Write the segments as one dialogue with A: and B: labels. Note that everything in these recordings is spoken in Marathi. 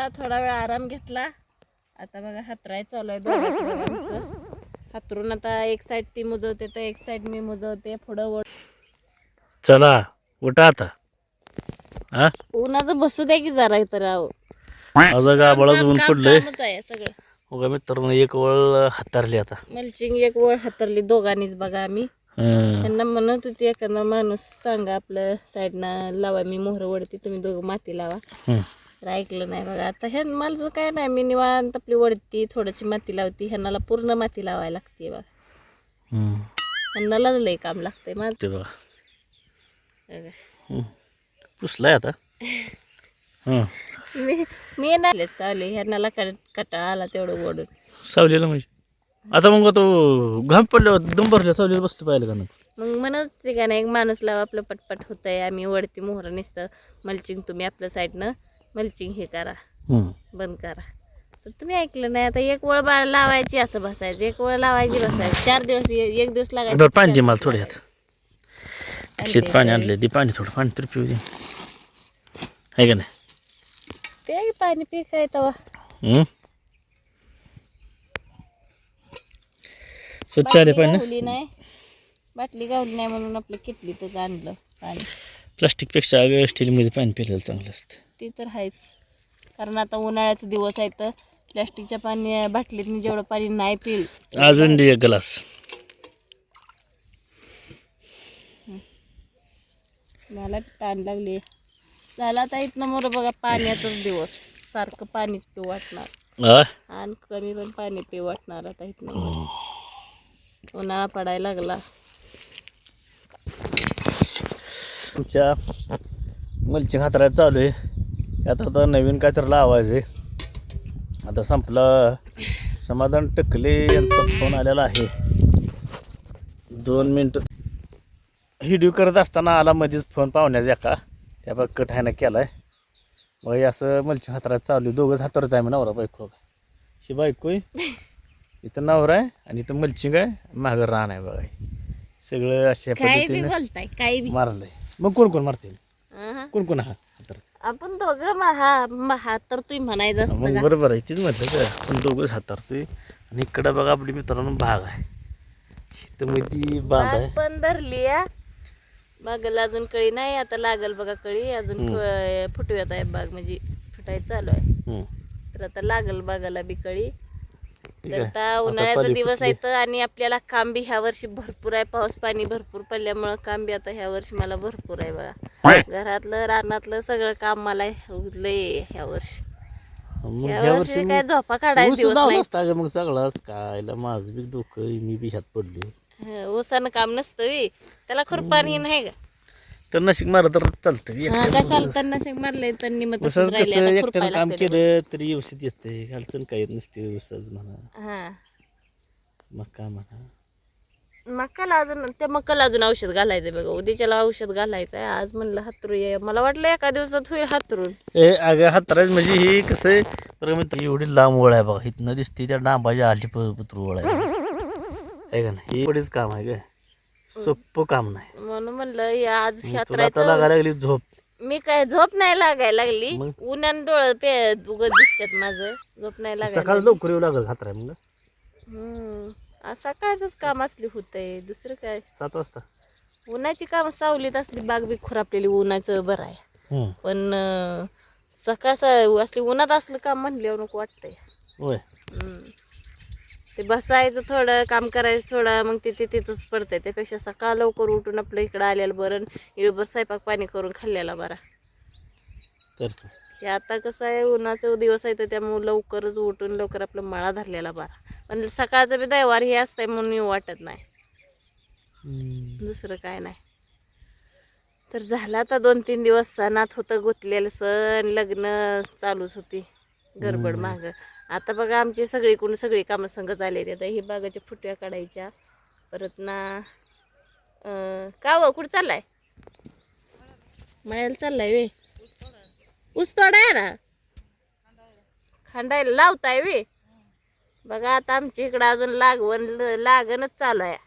A: आता थोडा वेळ आराम घेतला. आता बघा हातराय चालू आहे दोघांचं बघा आमचं. हातरून आता एक साईड ती मुजवते तर एक साईड मी मुजवते. पुढं वळ
B: चला उठा आता. हा
A: उन्हाचं बसू द्या की जरा इथं राव.
B: माझं गाबळाच ऊन पडलंय.
A: कामच आहे सगळं.
B: बघा मित्रांनो एक वळ हातारली आता.
A: मल्चिंग एक वळ हातरली दोघांनीच बघा आम्ही. त्यांना म्हणत होती एखादा माणूस सांगा आपलं साईडनं लावा, मी मोहर वडते तुम्ही दोघं माती लावा. तर ऐकलं नाही बघा. आता ह्या मला काय नाही, मी निवांत आपली वडती थोडीशी माती लावती. ह्यांना पूर्ण माती लावायला लागते बघा. ह्यांना लय काम लागतंय माझं
B: ते बघा पुसलाय आता.
A: मी नाही चालले ह्यांना कटाळा आला तेवढं ओढून.
B: सावलीला म्हणजे आता मग तो घाम पडल्यावर दम भरल्या सावलीला बसतो पाहिलं का.
A: मग म्हणत ते का नाही, एक माणूस लावा आपलं पटपट होतंय. आम्ही वडती मोहर नुसतं मल्चिंग तुम्ही आपल्या साईडनं मल्चिंग हे करा बंद करा. तर तुम्ही ऐकलं नाही. आता एक वळ लावायची असं बसायचं, एक वळ लावायची बसायचं. 4 दिवस एक दिवस लागायचं.
B: पाणी दे मला थोड्यात. पाणी आणले दे, पाणी थोडं पाणी तर पिऊ दे आहे का नाही.
A: पे पाणी पी काय तवा
B: स्वच्छ आले पाणी.
A: गावली नाही, बाटली गावली नाही म्हणून आपलं किटलीतच आणलं पाणी.
B: प्लास्टिकपेक्षा स्टीलमध्ये पाणी पिलेलं चांगलं असतं.
A: ती तर आहेच, कारण आता उन्हाळ्याचा दिवस आहे तर प्लास्टिकच्या पाणी बाटलीतनी जेवढं पाणी नाही पिल.
B: अजून दे एक ग्लास.
A: मला ताण लागली. झाला आता इथनं मोर बघा पाण्याचाच दिवस. सारखं पाणीच पिऊ वाटणार आणि कमी पण पाणी पिऊ वाटणार आता इथनं. उन्हाळा पडायला लागला.
B: तुमच्या मल्चिंग हातरायला चालू आहे. आता नवीन काय तर लावायचं आहे. आता संपलं. समाधान टकले यांचा फोन आलेला आहे. 2 मिनटं व्हिडिओ करत असताना आला मध्येच फोन पाहुण्याचा एका. त्या बघ कट ह्यानं केला आहे. मग असं मल्चिंग हातरायला चालू आहे. दोघंच हातरत आहे मग नवरा बायको. ही बायको आहे, इथं नवरा आहे आणि इथं मल्चिंग आहे, मागं रान आहे बघा. सगळं अशा पद्धतीने मारलंय. मग कोण कोण मारते, कोण कोण हातर.
A: आपण दोघं हातरतोय म्हणायचं असतं.
B: मग बरोबर आहे, तीच म्हटलं का आपण दोघंच हातरतोय. आणि इकडं बघा आपली मित्रांनो बाग आहे. इथं मध्ये बाग आहे
A: पण धरली बागला अजून कळी नाही. आता लागल बघा कळी. अजून फुटव्यात आहे बाग, म्हणजे फुटायचं चालू आहे. तर आता लागल बागाला बी कळी. तर आता उन्हाळ्याचा दिवस आहे तर आणि आपल्याला काम बी ह्या वर्षी भरपूर आहे. पाऊस पाणी भरपूर पडल्यामुळं काम बी आता ह्या वर्षी मला भरपूर आहे बघा. घरातलं रानातलं सगळं काम मला लय ह्या वर्षी. ह्या वर्षी काय झोपा काढायचा दिवस नाही.
B: मग सगळंच काय माझं बी डोकं मी बी ह्यात पडलो.
A: ऊसानं काम नसतं त्याला खुरपाणी नाही का.
B: तर नशीक मारलं तर चालतं.
A: कशाला तर नशीक मारले त्यांनी मग
B: एकट्यानं काम केलं तरी व्यवस्थित येते. घालचण काही नसते. ऊसच म्हणा, मका म्हणा.
A: मकाला अजून त्या मकाला अजून औषध घालायचं बघा. उद्याच्याला औषध घालायचं आहे. आज म्हणलं हातरू. मला वाटलं एका दिवसात होईल हातरून.
B: अगं हातरायचं म्हणजे ही कसं आहे, एवढी लांब ओळ आहे बघा. इथनं दिसते त्या डांबाच्या आली पत्र ओळ आहे का नाही. हे एवढीच काम आहे काय, सोपं काम नाही.
A: म्हणून म्हणलं आज
B: लागायला लागली झोप.
A: मी काय झोप नाही लागायला लागली. उन्हान डोळं उगत दिसतात माझं. झोप नाही लागायला.
B: सकाळ लवकर येऊ लागल हातराय मग.
A: आज सकाळच काम असली होतंय, दुसरं काय.
B: 7 वाजता
A: उन्हाची काम सावलीत असली बाग बी खुरापलेली. उन्हाचं बरं आहे, पण सकाळ असली उन्हात असलं काम म्हणल्यावर नको वाटतंय.
B: होय,
A: ते बसायचं थोडं, काम करायचं थोडं, मग ते तिथंच पडतंय. त्यापेक्षा सकाळ लवकर उठून आपलं इकडं आलेलं बरं. इकडं स्वयंपाक पाणी करून खाल्लेला बरा.
B: तर
A: हे आता कसं आहे, उन्हाचं दिवस आहे तर त्यामुळे लवकरच उठून लवकर आपलं मळा धरलेला बरा. पण सकाळचं बी दैवार हे असतंय म्हणून वाटत नाही, दुसरं काय नाही. तर झालं आता 2-3 दिवस सणात होतं गुंतलेलं. सण लग्न चालूच होती गडबड मागं. आता बघा आमची सगळी कामं संगच आले. आता ही बागाच्या फुटव्या काढायच्या. परत ना का कुठं चाललाय, मळ्याला चाललाय वे. ऊस तोडाय ना खांडायला लावताय वे. बघा आता आमच्या इकडं अजून लागणच चालू आहे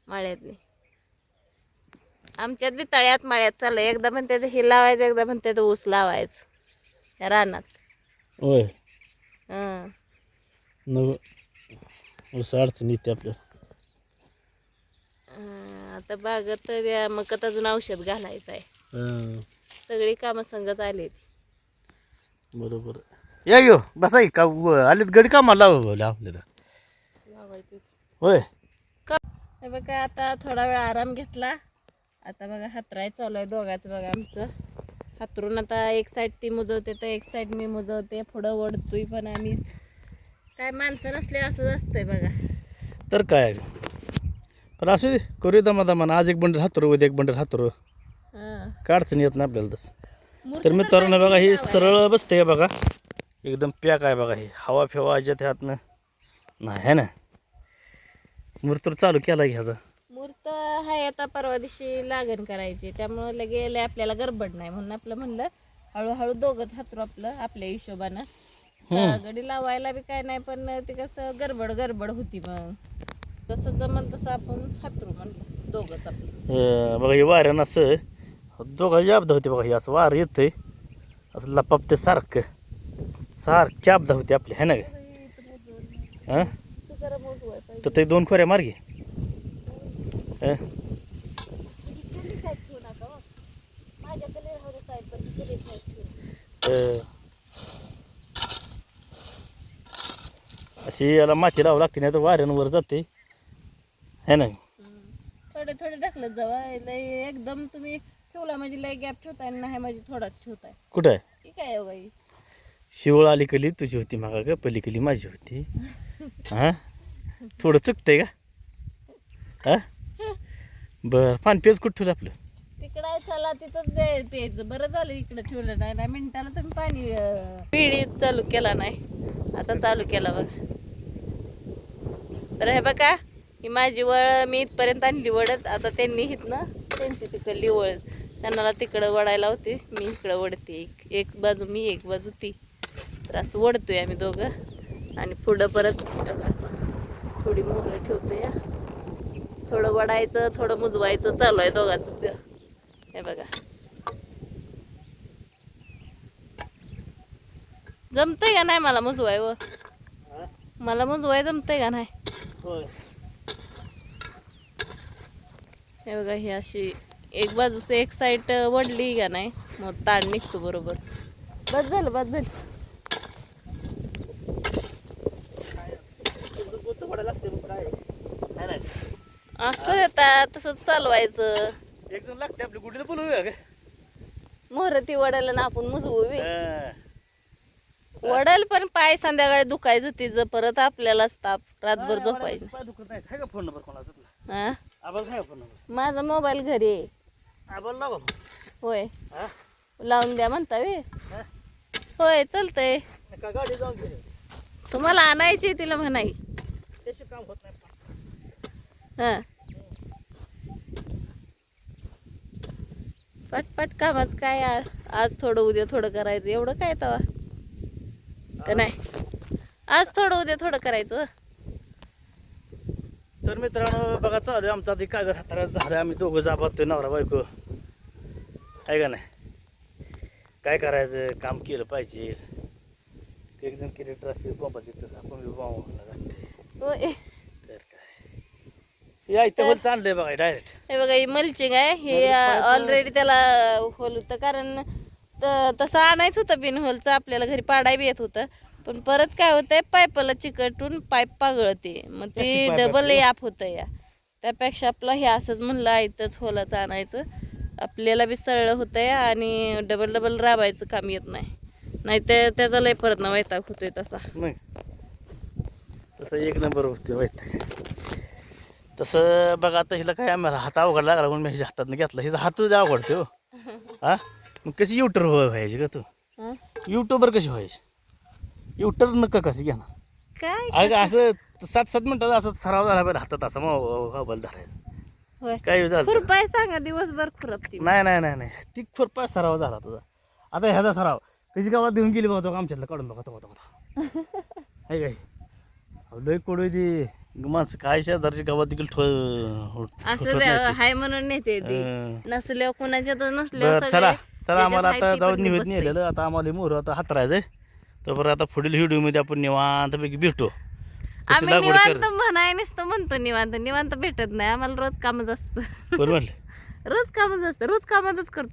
A: मळ्यातली. आमच्यात बी तळ्यात मळ्यात चालू आहे. एकदा म्हणते हे लावायचं, एकदा म्हणते ऊस लावायचं या रानात.
B: होय
A: हं.
B: न असं अडचण येते आपल्याला.
A: आता बागत या मकत अजून औषध घालायचं आहे.
B: हं,
A: सगळी कामं संगत आली.
B: बरोबर आहे. या यो बसा का आलीत गडी कामाला लावलं आपल्याला. होय
A: हे बघा आता थोडा वेळ आराम घेतला. आता बघा हातराय चालू आहे दोघांचं बघा आमचं. हातरून आता एक साईड ती मुजवते तर एक साईड मी मुजवते. पुढं ओढतोय पण आम्हीच. काय माणसं नसले असंच असतंय बघा.
B: तर काय पण असू दे करू दमा आज एक बंडल हातरू उद्या एक बंडल हातरू
A: हां.
B: काय अडचण येत नाही आपल्याला तसं.
A: मूर्त
B: तर मित्रांनो बघा ही
A: पाहिजे
B: सरळ बसते बघा एकदम पॅक आहे बघा ही हवा फिवा याच्यात ह्यातनं नाही है ना. मूर्तर चालू केला घ्यायचा.
A: मूर्त आहे आता परवा दिवशी लागण करायची त्यामुळे लगे आपल्याला गडबड नाही म्हणून आपलं म्हणलं हळूहळू दोघंच हातरू आपलं आपल्या हिशोबानं. गडी लावायला बी काय नाही पण ते कसं गडबड होती मग तसं जमल तसं आपण हातरू म्हणलं दोघंच आपलं.
B: बघा हे वाऱ्यानं असं दोघांची अपदा होते बघा हे असं वारं येतंय असं लपापते सारखी अपदा होते आपली है ना ग. हां
A: तू जरा मोजवाय पाहिजे.
B: तर ते दोन खोऱ्या मार्गी
A: ठेवू नका हो. माझ्याकडे राहू दे साईड पण तिकडे ठेवू.
B: अशी याला माती लावावं लागते नाही तर वाऱ्यांवर जाते है ना.
A: थोडे थोडे ढकलत जावा लय एकदम तुम्ही ठेवला म्हणजे लय गॅप ठेवताय नाही म्हणजे थोडाच ठेवताय.
B: कुठं आहे
A: ठीक आहे हो बाई.
B: शिवळ अलीकली तुझी होती मागा का पलीकली माझी होती. हां थोडं चुकतंय का. हां बरं पाणी पेज कुठं ठेवलं आपलं.
A: तिकडं चला तिथंच जाय प्यायचं. बरं झालं इकडं ठेवलं नाही ना मिनिटाला तुम्ही पाणी पिढी चालू केला नाही आता चालू केला बघा. तर हे बघा ही माझी वळ मी इथपर्यंत आणली वडत. आता त्यांनी इथनं त्यांची तिकडली वळ त्यांना तिकडं वडायला होती मी इकडं वडते. एक बाजू मी एक बाजू ती. तर असं वडतोय आम्ही दोघं आणि पुढं परत असं थोडी मोहरं ठेवतो या. थोडं वडायचं थोडं मुजवायचं चालू आहे दोघांचं. हे बघा जमतंय का नाही मला मुजवाय व मला मुजवाय जमतंय का नाही. हे बघा ही अशी एक बाजूचं एक साईड वडली का नाही मग ताण निघतो बरोबर. बस झालं. असं येतात तसंच चालवायचं.
B: एक जण लागते आपली गुडीला बोलवूया का.
A: मोहर ती वडायला ना आपण मुजवू वडायला पण पाय संध्याकाळी दुखायचं तिचं परत आपल्यालाच ताप रातभर झोपायचं.
B: पाय दुखत नाही आहे का फोन नंबर कोणाचा तुला.
A: हा
B: आबाला आहे फोन नंबर.
A: माझा मोबाईल घरी आहे.
B: आबाला लावा
A: होय
B: हां
A: लावून द्या म्हणता वे. होय चालतंय.
B: का गाडी जाऊन घे
A: तुम्हाला आणायची तिला म्हणाई.
B: त्याशी काम होत नाही.
A: हां पटपट कामाच काय आज थोडं उद्या थोडं करायचं एवढं काय तवा का नाही. आज थोडं उद्या थोडं करायचं.
B: तर मित्रांनो बघा चालू आहे आमचा आधी कागद हाताळत झालं. आम्ही दोघं जाबातोय नवरा बायको आहे का नाही. काय करायचं काम केलं पाहिजे. एक जण क्रिएटर असते बाबा तिथं आपण लागते.
A: होय
B: तर काय या इथं होल आणलंय बघा डायरेक्ट.
A: हे बघा ही मल्चिंग आहे. हे ऑलरेडी त्याला होल होतं कारण तसं आणायचं होतं बिन होलचं आपल्याला घरी पाडाय बी येत होतं. पण परत काय होतंय पाईपाला चिकटून पाईप पागळते मग ती डबल याप होतं या. त्यापेक्षा आपलं हे असंच म्हणलं इथंच होलाचं आणायचं आपल्याला बी सरळ होतंय आणि डबल राबायचं काम येत नाही तर त्याचा लय परत ना वैताग होतोय तसा.
B: नाही तसं एक नंबर होते वैताग. तसं बघा आता हिला काय आम्हाला हात अवघड लागला म्हणून मी ह्याच्या हातातनं घेतला. हिचा हातच अवघडते हो. हां मग कशी युट्यूबर व्हायची का तू. युट्यूबर कशी व्हायची. युट्यूबर नका कशी घेणार
A: काय
B: अगं असं 7-7 मिनिटं असं सराव झाला पाहिजे हातात असं मोबाईल धरायचा. काय झालं
A: खुरपाय सांगा दिवसभर खुरपती.
B: नाही ती खुरपा सराव झाला तुझा. आता ह्याचा सराव कशी गावात देऊन गेली बघा तो आमच्यातला काढून बघा तो आहे काय लय कोडू ती माणसं काय शेजारची गावात देखील
A: असं हाय म्हणून नेते ती नसल्यावर कोणाच्या तर
B: बरं
A: नसल्यावर
B: चला आम्हाला आता जाऊन निवेद नेलेलं आता आम्हाला मोर आता हातरायचंय तर आता पुढील व्हिडिओमध्ये आपण निवांतपैकी भेटू. कशी
A: आम्ही
B: लागवड
A: निवांत
B: कर
A: म्हणाय नुसतं म्हणतो निवांत निवांत भेटत नाही आम्हाला रोज कामच असतं
B: कोण म्हणलं
A: रोज कामच असतं रोज कामातच करतो